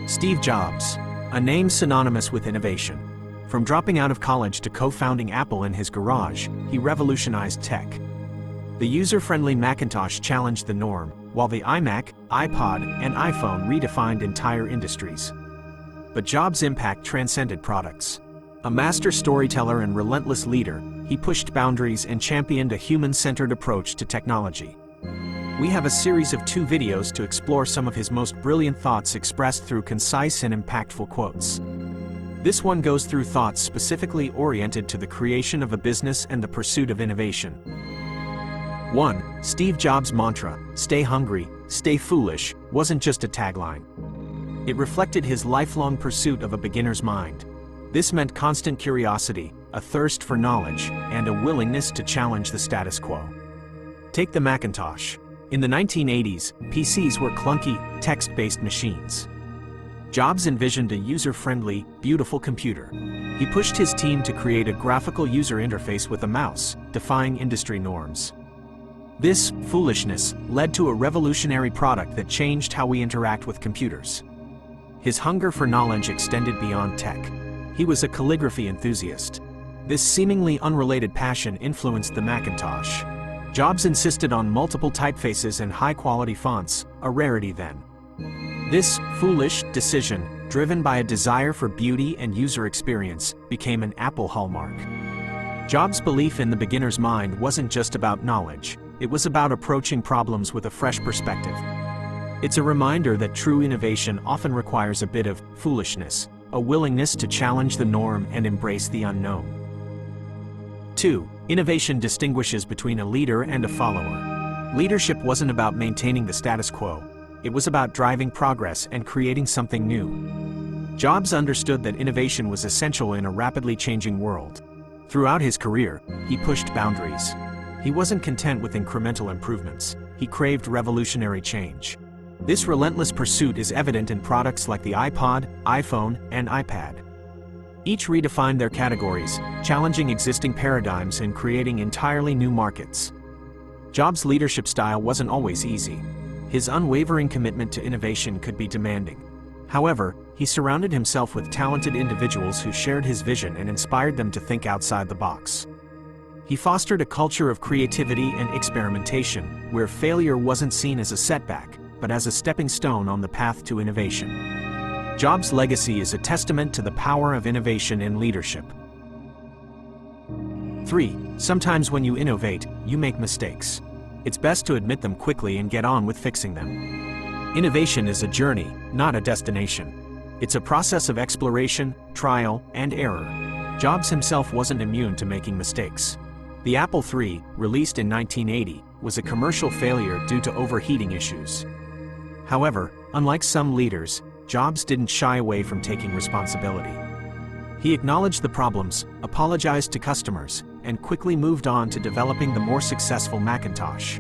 Steve Jobs, a name synonymous with innovation. From dropping out of college to co-founding Apple in his garage, he revolutionized tech. The user-friendly Macintosh challenged the norm, while the iMac, iPod, and iPhone redefined entire industries. But Jobs' impact transcended products. A master storyteller and relentless leader, he pushed boundaries and championed a human-centered approach to technology. We have a series of 2 videos to explore some of his most brilliant thoughts expressed through concise and impactful quotes. This one goes through thoughts specifically oriented to the creation of a business and the pursuit of innovation. 1. Steve Jobs' mantra, "Stay hungry, stay foolish," wasn't just a tagline. It reflected his lifelong pursuit of a beginner's mind. This meant constant curiosity, a thirst for knowledge, and a willingness to challenge the status quo. Take the Macintosh. In the 1980s, PCs were clunky, text-based machines. Jobs envisioned a user-friendly, beautiful computer. He pushed his team to create a graphical user interface with a mouse, defying industry norms. This foolishness led to a revolutionary product that changed how we interact with computers. His hunger for knowledge extended beyond tech. He was a calligraphy enthusiast. This seemingly unrelated passion influenced the Macintosh. Jobs insisted on multiple typefaces and high-quality fonts, a rarity then. This foolish decision, driven by a desire for beauty and user experience, became an Apple hallmark. Jobs' belief in the beginner's mind wasn't just about knowledge, it was about approaching problems with a fresh perspective. It's a reminder that true innovation often requires a bit of foolishness, a willingness to challenge the norm and embrace the unknown. 2. Innovation distinguishes between a leader and a follower. Leadership wasn't about maintaining the status quo. It was about driving progress and creating something new. Jobs understood that innovation was essential in a rapidly changing world. Throughout his career, he pushed boundaries. He wasn't content with incremental improvements. He craved revolutionary change. This relentless pursuit is evident in products like the iPod, iPhone, and iPad. Each redefined their categories, challenging existing paradigms and creating entirely new markets. Jobs' leadership style wasn't always easy. His unwavering commitment to innovation could be demanding. However, he surrounded himself with talented individuals who shared his vision and inspired them to think outside the box. He fostered a culture of creativity and experimentation, where failure wasn't seen as a setback, but as a stepping stone on the path to innovation. Jobs' legacy is a testament to the power of innovation in leadership. 3. Sometimes when you innovate, you make mistakes. It's best to admit them quickly and get on with fixing them. Innovation is a journey, not a destination. It's a process of exploration, trial, and error. Jobs himself wasn't immune to making mistakes. The Apple III, released in 1980, was a commercial failure due to overheating issues. However, unlike some leaders, Jobs didn't shy away from taking responsibility. He acknowledged the problems, apologized to customers, and quickly moved on to developing the more successful Macintosh.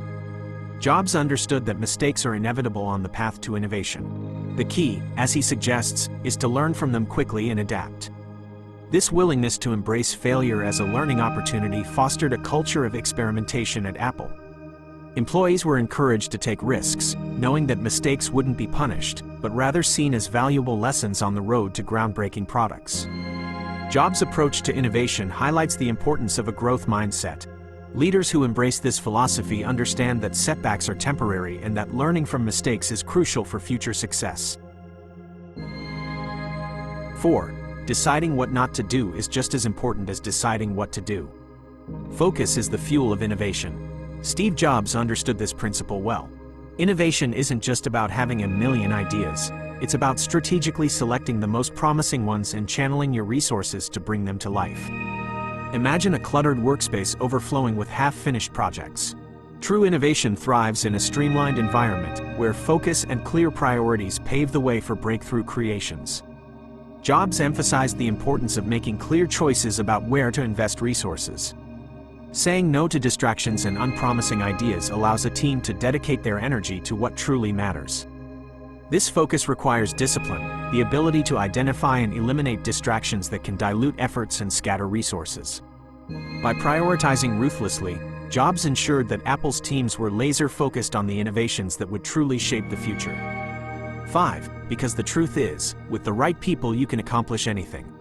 Jobs understood that mistakes are inevitable on the path to innovation. The key, as he suggests, is to learn from them quickly and adapt. This willingness to embrace failure as a learning opportunity fostered a culture of experimentation at Apple. Employees were encouraged to take risks, knowing that mistakes wouldn't be punished, but rather seen as valuable lessons on the road to groundbreaking products. Jobs' approach to innovation highlights the importance of a growth mindset. Leaders who embrace this philosophy understand that setbacks are temporary and that learning from mistakes is crucial for future success. 4. Deciding what not to do is just as important as deciding what to do. Focus is the fuel of innovation. Steve Jobs understood this principle well. Innovation isn't just about having a million ideas. It's about strategically selecting the most promising ones and channeling your resources to bring them to life. Imagine a cluttered workspace overflowing with half-finished projects. True innovation thrives in a streamlined environment where focus and clear priorities pave the way for breakthrough creations. Jobs emphasized the importance of making clear choices about where to invest resources. Saying no to distractions and unpromising ideas allows a team to dedicate their energy to what truly matters. This focus requires discipline, the ability to identify and eliminate distractions that can dilute efforts and scatter resources. By prioritizing ruthlessly, Jobs ensured that Apple's teams were laser-focused on the innovations that would truly shape the future. 5. Because the truth is, with the right people you can accomplish anything.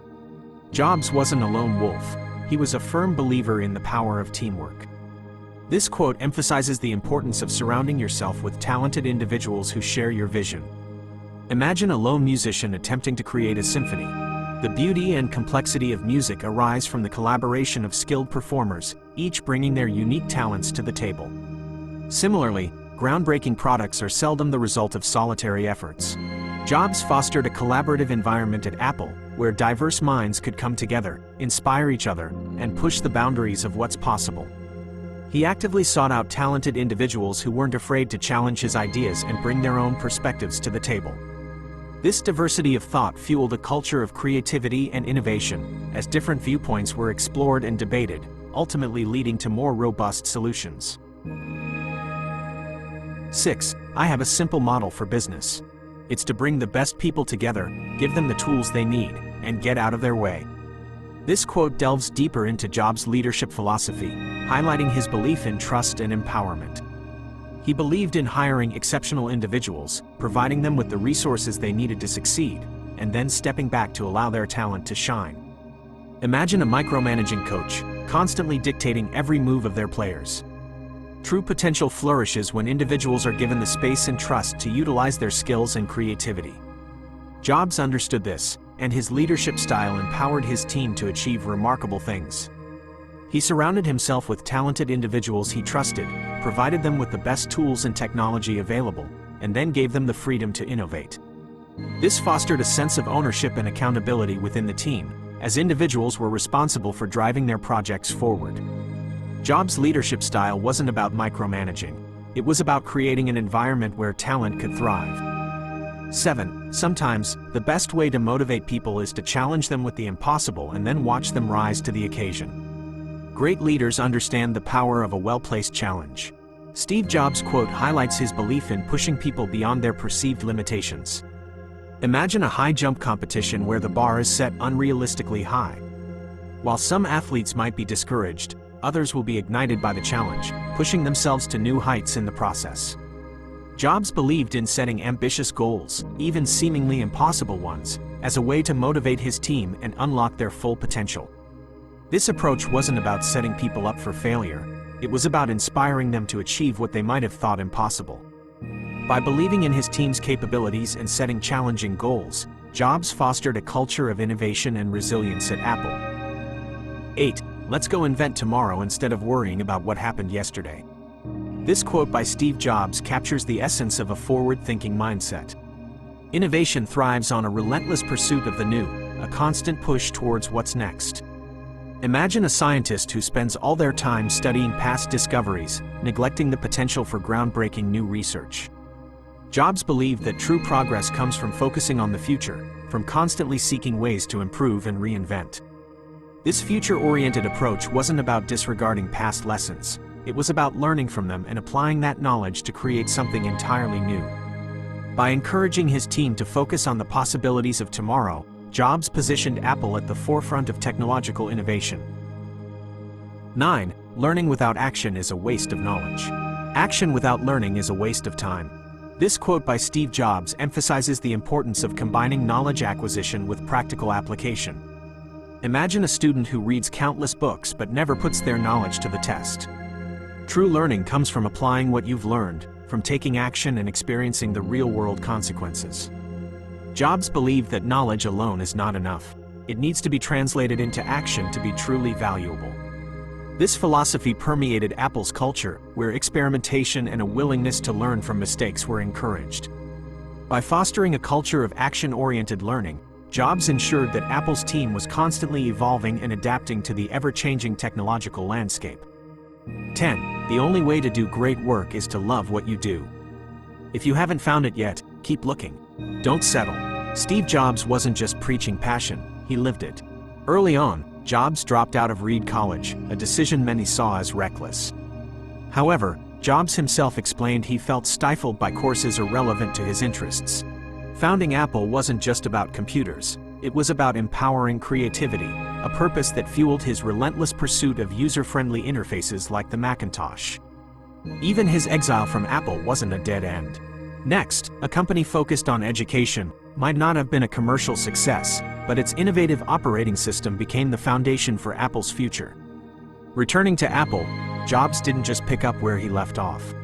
Jobs wasn't a lone wolf. He was a firm believer in the power of teamwork. This quote emphasizes the importance of surrounding yourself with talented individuals who share your vision. Imagine a lone musician attempting to create a symphony. The beauty and complexity of music arise from the collaboration of skilled performers, each bringing their unique talents to the table. Similarly, groundbreaking products are seldom the result of solitary efforts. Jobs fostered a collaborative environment at Apple, where diverse minds could come together, inspire each other, and push the boundaries of what's possible. He actively sought out talented individuals who weren't afraid to challenge his ideas and bring their own perspectives to the table. This diversity of thought fueled a culture of creativity and innovation, as different viewpoints were explored and debated, ultimately leading to more robust solutions. 6. I have a simple model for business. It's to bring the best people together, give them the tools they need, and get out of their way. This quote delves deeper into Jobs' leadership philosophy, highlighting his belief in trust and empowerment. He believed in hiring exceptional individuals, providing them with the resources they needed to succeed, and then stepping back to allow their talent to shine. Imagine a micromanaging coach, constantly dictating every move of their players. True potential flourishes when individuals are given the space and trust to utilize their skills and creativity. Jobs understood this, and his leadership style empowered his team to achieve remarkable things. He surrounded himself with talented individuals he trusted, provided them with the best tools and technology available, and then gave them the freedom to innovate. This fostered a sense of ownership and accountability within the team, as individuals were responsible for driving their projects forward. Jobs' leadership style wasn't about micromanaging. It was about creating an environment where talent could thrive. 7. Sometimes, the best way to motivate people is to challenge them with the impossible and then watch them rise to the occasion. Great leaders understand the power of a well-placed challenge. Steve Jobs' quote highlights his belief in pushing people beyond their perceived limitations. Imagine a high jump competition where the bar is set unrealistically high. While some athletes might be discouraged, others will be ignited by the challenge, pushing themselves to new heights in the process. Jobs believed in setting ambitious goals, even seemingly impossible ones, as a way to motivate his team and unlock their full potential. This approach wasn't about setting people up for failure, it was about inspiring them to achieve what they might have thought impossible. By believing in his team's capabilities and setting challenging goals, Jobs fostered a culture of innovation and resilience at Apple. 8. Let's go invent tomorrow instead of worrying about what happened yesterday. This quote by Steve Jobs captures the essence of a forward-thinking mindset. Innovation thrives on a relentless pursuit of the new, a constant push towards what's next. Imagine a scientist who spends all their time studying past discoveries, neglecting the potential for groundbreaking new research. Jobs believed that true progress comes from focusing on the future, from constantly seeking ways to improve and reinvent. This future-oriented approach wasn't about disregarding past lessons, it was about learning from them and applying that knowledge to create something entirely new. By encouraging his team to focus on the possibilities of tomorrow, Jobs positioned Apple at the forefront of technological innovation. 9. Learning without action is a waste of knowledge. Action without learning is a waste of time. This quote by Steve Jobs emphasizes the importance of combining knowledge acquisition with practical application. Imagine a student who reads countless books but never puts their knowledge to the test. True learning comes from applying what you've learned, from taking action and experiencing the real-world consequences. Jobs believed that knowledge alone is not enough. It needs to be translated into action to be truly valuable. This philosophy permeated Apple's culture, where experimentation and a willingness to learn from mistakes were encouraged. By fostering a culture of action-oriented learning, Jobs ensured that Apple's team was constantly evolving and adapting to the ever-changing technological landscape. 10. The only way to do great work is to love what you do. If you haven't found it yet, keep looking. Don't settle. Steve Jobs wasn't just preaching passion, he lived it. Early on, Jobs dropped out of Reed College, a decision many saw as reckless. However, Jobs himself explained he felt stifled by courses irrelevant to his interests. Founding Apple wasn't just about computers, it was about empowering creativity, a purpose that fueled his relentless pursuit of user-friendly interfaces like the Macintosh. Even his exile from Apple wasn't a dead end. Next, a company focused on education might not have been a commercial success, but its innovative operating system became the foundation for Apple's future. Returning to Apple, Jobs didn't just pick up where he left off.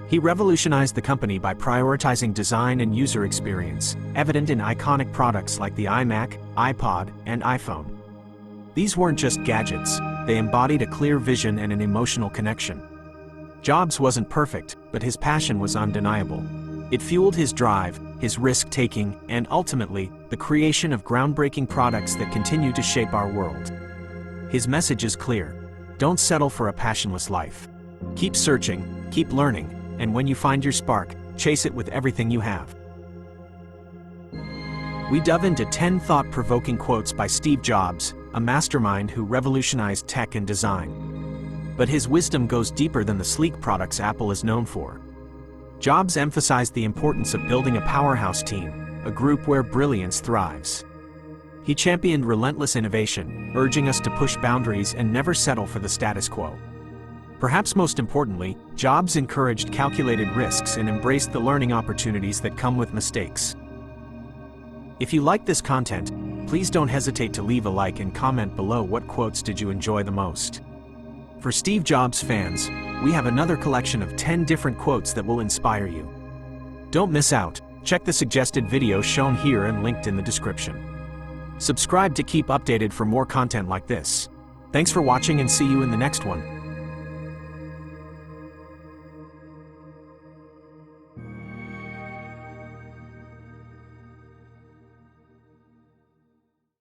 He revolutionized the company by prioritizing design and user experience, evident in iconic products like the iMac, iPod, and iPhone. These weren't just gadgets, they embodied a clear vision and an emotional connection. Jobs wasn't perfect, but his passion was undeniable. It fueled his drive, his risk-taking, and ultimately, the creation of groundbreaking products that continue to shape our world. His message is clear: don't settle for a passionless life. Keep searching, keep learning, and when you find your spark, chase it with everything you have. We dove into 10 thought-provoking quotes by Steve Jobs, a mastermind who revolutionized tech and design. But his wisdom goes deeper than the sleek products Apple is known for. Jobs emphasized the importance of building a powerhouse team, a group where brilliance thrives. He championed relentless innovation, urging us to push boundaries and never settle for the status quo. Perhaps most importantly, Jobs encouraged calculated risks and embraced the learning opportunities that come with mistakes. If you like this content, please don't hesitate to leave a like and comment below what quotes did you enjoy the most. For Steve Jobs fans, we have another collection of 10 different quotes that will inspire you. Don't miss out. Check the suggested videos shown here and linked in the description. Subscribe to keep updated for more content like this. Thanks for watching and see you in the next one.